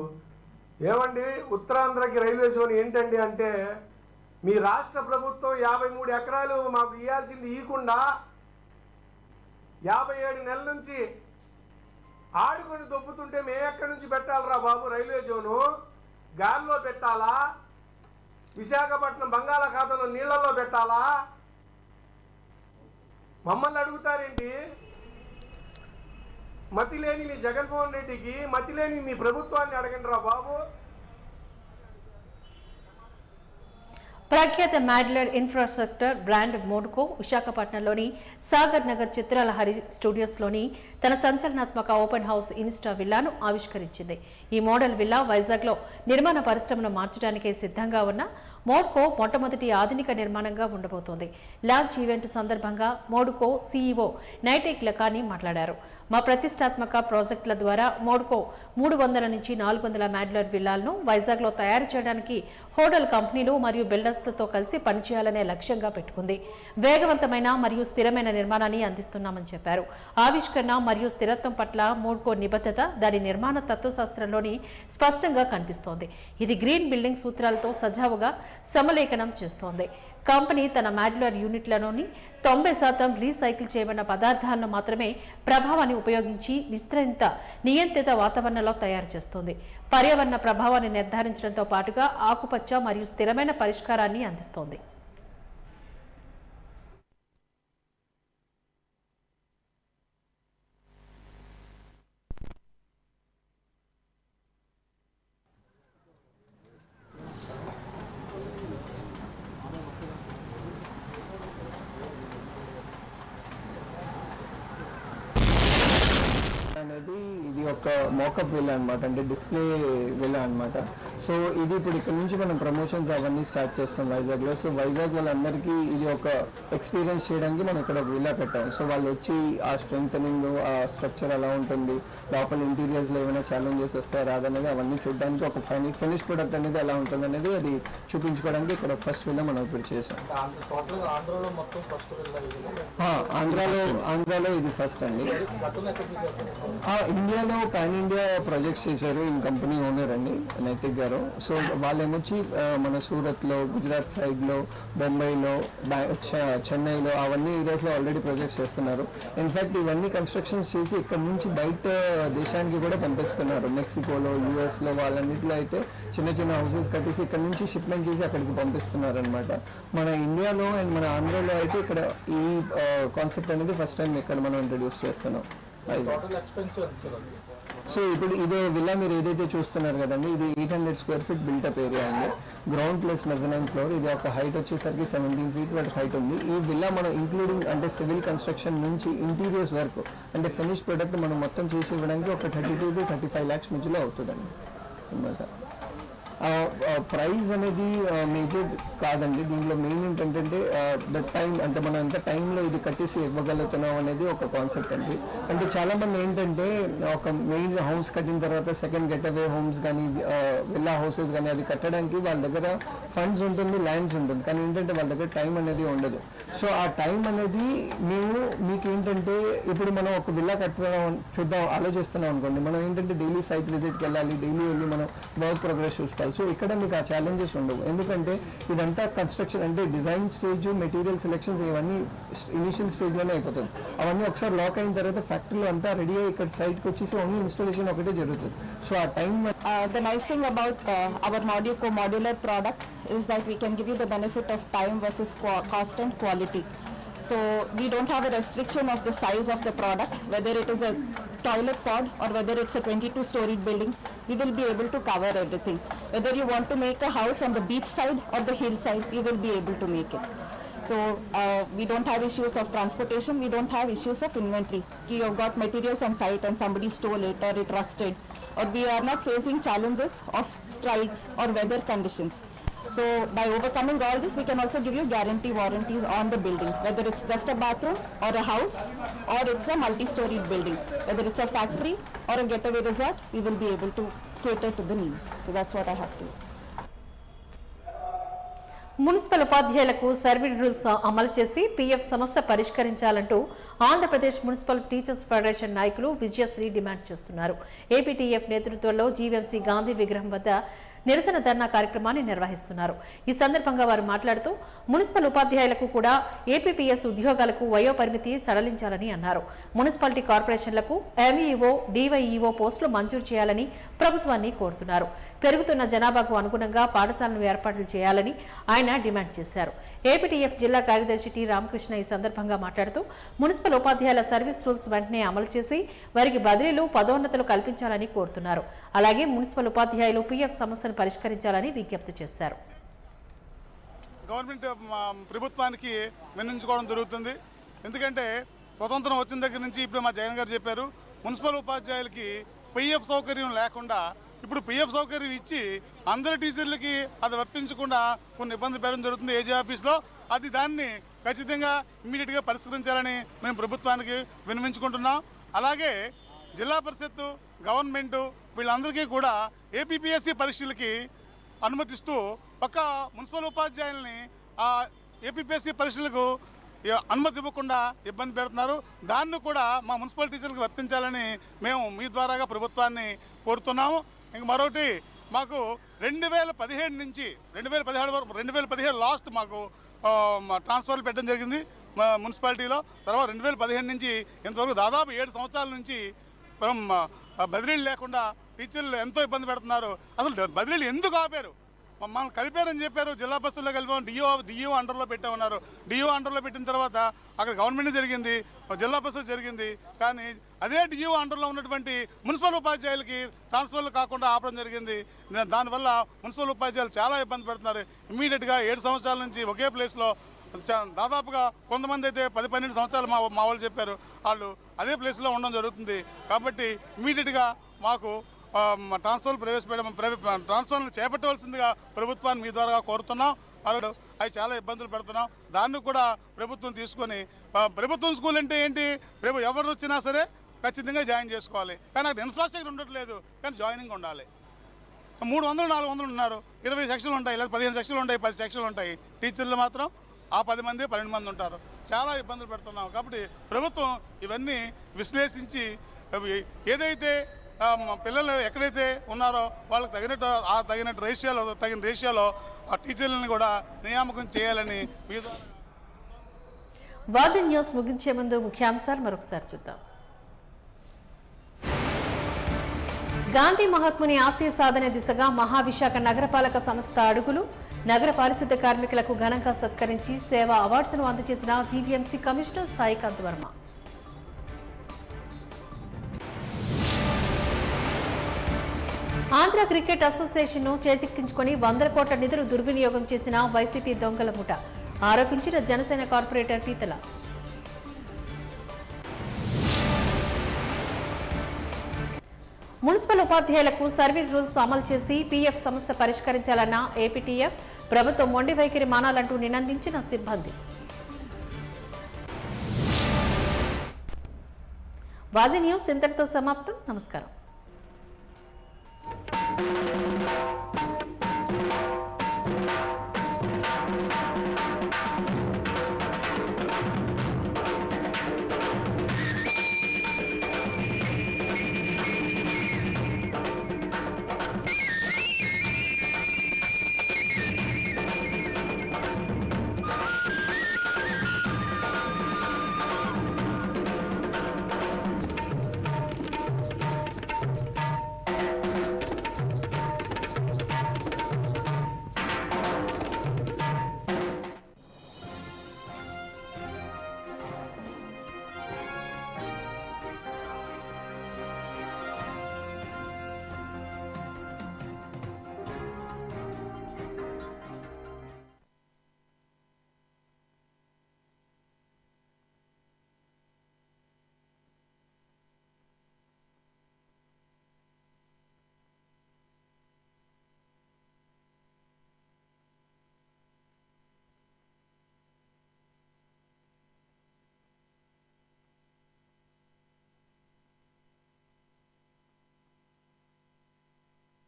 ఏమండి, ఉత్తరాంధ్రకి రైల్వే జోన్ ఏంటండి అంటే, మీ రాష్ట్ర ప్రభుత్వం 53 ఎకరాలు మాకు ఇవ్వాల్సింది ఇవ్వకుండా 57 నెలల నుంచి ఆడుకొని దొబ్బుతుంటే మేము ఎక్కడి నుంచి పెట్టాలరా బాబు రైల్వే జోను? గాలిలో పెట్టాలా, విశాఖపట్నం బంగాళాఖాతంలో నీళ్లలో పెట్టాలా? మమ్మల్ని అడుగుతారేంటి? మతి లేని మీ జగన్మోహన్ రెడ్డికి, మతి లేని మీ ప్రభుత్వాన్ని అడగండి రా బాబు. ప్రఖ్యాత మాడ్యులర్ ఇన్ఫ్రాస్ట్రక్చర్ బ్రాండ్ మోడ్కో విశాఖపట్నంలోని సాగర్ నగర్ చిత్రాల హరి స్టూడియోస్లోని తన సంచలనాత్మక ఓపెన్ హౌస్ ఇన్స్టా విల్లాను ఆవిష్కరించింది. ఈ మోడల్ విల్లా వైజాగ్లో నిర్మాణ పరిశ్రమను మార్చడానికి సిద్ధంగా ఉన్న మోడ్కో మొట్టమొదటి ఆధునిక నిర్మాణంగా ఉండబోతోంది. లాంచ్ ఈవెంట్ సందర్భంగా మోడ్కో సీఈఓ నైటెక్ లకాని మాట్లాడారు. మా ప్రతిష్టాత్మక ప్రాజెక్టుల ద్వారా మోడ్కో 300 నుంచి 400 మాడ్యులర్ విల్లాలను వైజాగ్లో తయారు చేయడానికి హోటల్ కంపెనీలు మరియు బిల్డర్స్లతో కలిసి పనిచేయాలనే లక్ష్యంగా పెట్టుకుంది. వేగవంతమైన మరియు స్థిరమైన నిర్మాణాన్ని అందిస్తున్నామని చెప్పారు. ఆవిష్కరణ మరియు స్థిరత్వం పట్ల మోడ్కో నిబద్ధత దాని నిర్మాణ తత్వశాస్త్రంలోని స్పష్టంగా కనిపిస్తోంది. ఇది గ్రీన్ బిల్డింగ్ సూత్రాలతో సజావుగా సమలేఖనం చేస్తోంది. కంపెనీ తన మాడ్యులర్ యూనిట్లలోని 90% రీసైకిల్ చేయబడిన పదార్థాలను మాత్రమే ప్రభావాన్ని ఉపయోగించి నియంత్రిత వాతావరణంలో తయారు చేస్తుంది. పర్యావరణ ప్రభావాన్ని నిర్ధారించడంతో పాటుగా ఆకుపచ్చ మరియు స్థిరమైన పరిష్కారాన్ని అందిస్తోంది. అనేది ఇది ఒక మోకప్ విల్లా అనమాట, అంటే డిస్ప్లే విల్లా అనమాట. సో ఇది ఇప్పుడు ఇక్కడ నుంచి మనం ప్రమోషన్స్ అవన్నీ స్టార్ట్ చేస్తాం వైజాగ్లో. సో వైజాగ్ వాళ్ళందరికీ ఇది ఒక ఎక్స్పీరియన్స్ చేయడానికి మనం ఇక్కడ ఒక విల్లా పెట్టాం. సో వాళ్ళు వచ్చి ఆ స్ట్రెంగ్, ఆ స్ట్రక్చర్ ఎలా ఉంటుంది, లోపల ఇంటీరియర్స్లో ఏమైనా ఛాలెంజెస్ వస్తాయి రాదనేది అవన్నీ చూడడానికి, ఒక ఫినిష్ ప్రొడక్ట్ అనేది ఎలా ఉంటుంది అనేది అది చూపించుకోవడానికి ఇక్కడ ఫస్ట్ విల్లా మనం ఇప్పుడు చేసాం. ఆంధ్రాలో ఇది ఫస్ట్ అండి. ఇండియాలో పాన్ ఇండియా ప్రాజెక్ట్స్ చేశారు ఈ కంపెనీ ఓనర్ అండి నైతిక్ గారు. సో వాళ్ళు ఏమొచ్చి మన సూరత్లో, గుజరాత్ సైడ్లో, బొంబాయిలో, చెన్నైలో అవన్నీ ఏరియాస్లో ఆల్రెడీ ప్రాజెక్ట్స్ చేస్తున్నారు. ఇన్ఫ్యాక్ట్ ఇవన్నీ కన్స్ట్రక్షన్స్ చేసి ఇక్కడ నుంచి బయట దేశానికి కూడా పంపిస్తున్నారు. మెక్సికోలో, యూఎస్లో వాళ్ళన్నింటిలో అయితే చిన్న చిన్న హౌసెస్ కట్టేసి ఇక్కడ నుంచి షిప్మెంట్ చేసి అక్కడికి పంపిస్తున్నారు అనమాట. మన ఇండియాలో అండ్ మన ఆంధ్రాలో అయితే ఇక్కడ ఈ కాన్సెప్ట్ అనేది ఫస్ట్ టైం ఇక్కడ మనం ఇంట్రడ్యూస్ చేస్తున్నాం. సో ఇప్పుడు ఇదే విల్లా మీరు ఏదైతే చూస్తున్నారు కదండి, ఇది 800 స్క్వేర్ ఫీట్ బిల్టప్ ఏరియా అండి. Ground plus mezzanine floor. ఇది ఒక హైట్ వచ్చేసరికి 17 feet వరకు హైట్ ఉంది. ఈ విల్లా మనం ఇంక్లూడింగ్ అంటే సివిల్ కన్స్ట్రక్షన్ నుంచి ఇంటీరియర్స్ వరకు అంటే ఫినిష్ ప్రొడక్ట్ మనం మొత్తం చేసి ఇవ్వడానికి ఒక 32 to 35 lakhs మధ్యలో అవుతుందండి అనమాట. ప్రైస్ అనేది మేజర్ కాదండి. దీంట్లో మెయిన్ ఏంటంటే ద టైం, అంటే మనం ఎంత టైంలో ఇది కట్టేసి ఇవ్వగలుగుతున్నాం అనేది ఒక కాన్సెప్ట్ అండి. అంటే చాలామంది ఏంటంటే ఒక మెయిన్ హౌస్ కట్టిన తర్వాత సెకండ్ గెట్ అవే హోమ్స్ కానీ విల్లా హౌసెస్ కానీ అది కట్టడానికి వాళ్ళ దగ్గర ఫండ్స్ ఉంటుంది, ల్యాండ్స్ ఉంటుంది, కానీ ఏంటంటే వాళ్ళ దగ్గర టైం అనేది ఉండదు. సో ఆ టైం అనేది మీకు ఏంటంటే ఇప్పుడు మనం ఒక విల్లా కట్టుతున్నాం ఆలోచిస్తున్నాం అనుకోండి, మనం ఏంటంటే డైలీ సైట్ విజిట్కి వెళ్ళాలి, డైలీ వెళ్ళి మనం వర్క్ ప్రోగ్రెస్ చూసుకోవాలి. సో ఇక్కడ మీకు ఆ ఛాలెంజెస్ ఉండవు, ఎందుకంటే ఇదంతా కన్స్ట్రక్షన్ అంటే డిజైన్ స్టేజ్, మెటీరియల్ సెలెక్షన్స్ ఇవన్నీ ఇనిషియల్ స్టేజ్లోనే అయిపోతుంది. అవన్నీ ఒకసారి లాక్ అయిన తర్వాత ఫ్యాక్టరీలో అంతా రెడీ అయ్యి ఇక్కడ సైట్కి వచ్చేసి ఓన్లీ ఇన్స్టాలేషన్ ఒకటే జరుగుతుంది. సో ఆ time The nice thing about our modular product is that we can give you the benefit of time versus cost and quality. So we don't have a restriction of the size of the product, whether it is a toilet pod or whether it's a 22-story building, we will be able to cover everything. Whether you want to make a house on the beach side or the hillside, we will be able to make it. So we don't have issues of transportation, we don't have issues of inventory. You've got materials on site and somebody stole it or it rusted, or we are not facing challenges of strikes or weather conditions. So by overcoming all this, we can also give you guarantee warranties on the building, whether it's just a bathroom or a house or it's a multi-storied building. Whether it's a factory or a getaway resort, we will be able to cater to the needs. So that's what I have to. Municipal ఉపాధ్యాయులకు సర్వీస్ రూల్స్ అమలు చేసి పీఎఫ్ సమస్య పరిష్కరించాలంటూ ఆంధ్రప్రదేశ్ మున్సిపల్ టీచర్స్ ఫెడరేషన్ నాయకులు విజయశ్రీ డిమాండ్ చేస్తున్నారు. ఏపీటీఎఫ్ నేతృత్వంలో జీవీఎంసీ గాంధీ విగ్రహం వద్ద నిరసన ధర్నా కార్యక్రమాన్ని నిర్వహిస్తున్నారు. ఈ సందర్భంగా వారు మాట్లాడుతూ మున్సిపల్ ఉపాధ్యాయులకు కూడా ఏపీపీఎస్ ఉద్యోగాలకు వయోపరిమితి సడలించాలని అన్నారు. మున్సిపాలిటీ కార్పొరేషన్లకు ఎంఈఓ, డివైఈఓ పోస్టులు మంజూరు చేయాలని ప్రభుత్వాన్ని కోరుతున్నారు. పెరుగుతున్న జనాభాకు అనుగుణంగా పాఠశాలను ఏర్పాట్లు చేయాలని ఆయన డిమాండ్ చేశారు. ఏపీటీఎఫ్ జిల్లా కార్యదర్శి టి రామకృష్ణ ఈ సందర్భంగా మాట్లాడుతూ మున్సిపల్ ఉపాధ్యాయుల సర్వీస్ రూల్స్ వెంటనే అమలు చేసి వారికి బదిలీలు, పదోన్నతులు కల్పించాలని కోరుతున్నారు. అలాగే మున్సిపల్ ఉపాధ్యాయులు పీఎఫ్ సమస్యను పరిష్కరించాలని విజ్ఞప్తి చేశారు. గవర్నమెంట్ ప్రభుత్వానికి విన్నవించుకోవడం జరుగుతుంది. ఎందుకంటే స్వతంత్రం వచ్చిన దగ్గర నుంచి ఇప్పుడు మా జగన్ గారు చెప్పారు, మున్సిపల్ ఉపాధ్యాయులకి పీఎఫ్ సౌకర్యం లేకుండా ఇప్పుడు పీఎఫ్ సౌకర్యం ఇచ్చి అందరి టీచర్లకి అది వర్తించకుండా కొన్ని ఇబ్బందులు పెట్టడం జరుగుతుంది ఏజీ ఆఫీస్లో. అది దాన్ని ఖచ్చితంగా ఇమ్మీడియట్గా పరిష్కరించాలని మేము ప్రభుత్వానికి విన్నవించుకుంటున్నాం. అలాగే జిల్లా పరిషత్తు, గవర్నమెంటు వీళ్ళందరికీ కూడా ఏపీపీఎస్సీ పరీక్షలకి అనుమతిస్తూ పక్క మున్సిపల్ ఉపాధ్యాయుల్ని ఆ ఏపీపీఎస్సీ పరీక్షలకు అనుమతి ఇవ్వకుండా ఇబ్బంది పెడుతున్నారు. దాన్ని కూడా మా మున్సిపల్ టీచర్లకు వర్తించాలని మేము మీ ద్వారాగా ప్రభుత్వాన్ని కోరుతున్నాము. ఇంక మరొకటి, మాకు 2017 నుంచి 2017 వరకు 2017 లాస్ట్ మాకు ట్రాన్స్ఫర్లు పెట్టడం జరిగింది మా మున్సిపాలిటీలో. తర్వాత 2015 నుంచి ఇంతవరకు దాదాపు 7 సంవత్సరాల నుంచి బదిలీలు లేకుండా టీచర్లు ఎంతో ఇబ్బంది పెడుతున్నారు. అసలు బదిలీలు ఎందుకు ఆపారు? మమ్మల్ని కలిపారని చెప్పారు, జిల్లా బస్సుల్లో కలిపాం, డిఓ అండర్లో పెట్టామన్నారు. డిఓ అండర్లో పెట్టిన తర్వాత అక్కడ గవర్నమెంట్ జరిగింది, జిల్లా బస్సులో జరిగింది. కానీ అదే డిఓ అండర్లో ఉన్నటువంటి మున్సిపల్ ఉపాధ్యాయులకి ట్రాన్స్ఫర్లు కాకుండా ఆపడం జరిగింది. దానివల్ల మున్సిపల్ ఉపాధ్యాయులు చాలా ఇబ్బంది పెడుతున్నారు. ఇమ్మీడియట్గా 7 సంవత్సరాల నుంచి ఒకే ప్లేస్లో దాదాపుగా కొంతమంది అయితే 10-12 సంవత్సరాలు మా వాళ్ళు చెప్పారు, వాళ్ళు అదే ప్లేస్లో ఉండడం జరుగుతుంది. కాబట్టి ఇమీడియట్గా మాకు ట్రాన్స్ఫర్ ట్రాన్స్ఫర్లు చేపట్టవలసిందిగా ప్రభుత్వాన్ని మీ ద్వారా కోరుతున్నాం. అవి చాలా ఇబ్బందులు పెడుతున్నాం. దాన్ని కూడా ప్రభుత్వం తీసుకొని, ప్రభుత్వం స్కూల్ అంటే ఏంటి, ఎవరు వచ్చినా సరే ఖచ్చితంగా జాయిన్ చేసుకోవాలి. కానీ అక్కడ ఇన్ఫ్రాస్ట్రక్చర్ ఉండట్లేదు, కానీ జాయినింగ్ ఉండాలి. 300-400 ఉన్నారు, 20 సెక్షన్లు ఉంటాయి, లేదా 15 సెక్షన్లు ఉంటాయి, 10 సెక్షన్లు ఉంటాయి. టీచర్లు మాత్రం ఆ 10 మంది 12 మంది ఉంటారు. చాలా ఇబ్బందులు పెడుతున్నాం. కాబట్టి ప్రభుత్వం ఇవన్నీ విశ్లేషించి ఏదైతే పిల్లలు ఎక్కడైతే ఉన్నారో వాళ్ళకి తగిన రేషియోలో ఆ టీచర్లను కూడా నియామకం చేయాలని మీద. వాజీ న్యూస్ ముగించే ముందు ముఖ్యాంశాలు మరొకసారి చూద్దాం. గాంధీ మహాత్ముని ఆశయ సాధన దిశగా మహావిశాఖ నగరపాలక సంస్థ అడుగులు. నగర పారిశుద్ధ కార్మికులకు ఘనంగా సత్కరించి సేవా అవార్డ్స్ను అందజేసిన GVMC commissioner Saikanth Varma. Andhra cricket అసోసియేషన్ను చేజిక్కించుకొని 100 కోట్ల నిధులు దుర్వినియోగం చేసిన వైసీపీ దొంగల ముఠ ఆరోపించిన జనసేన కార్పొరేటర్ పీతల. మున్సిపల్ ఉపాధ్యాయులకు సర్వీస్ రూల్స్ అమలు చేసి పీఎఫ్ సమస్య పరిష్కరించాలన్న ఏపీటీఎఫ్, ప్రభుత్వం మొండి వైఖరి మానాలంటూ నినందించిన సిబ్బంది. వాజీ న్యూస్ ఇంతటితో సమాప్తం. నమస్కారం.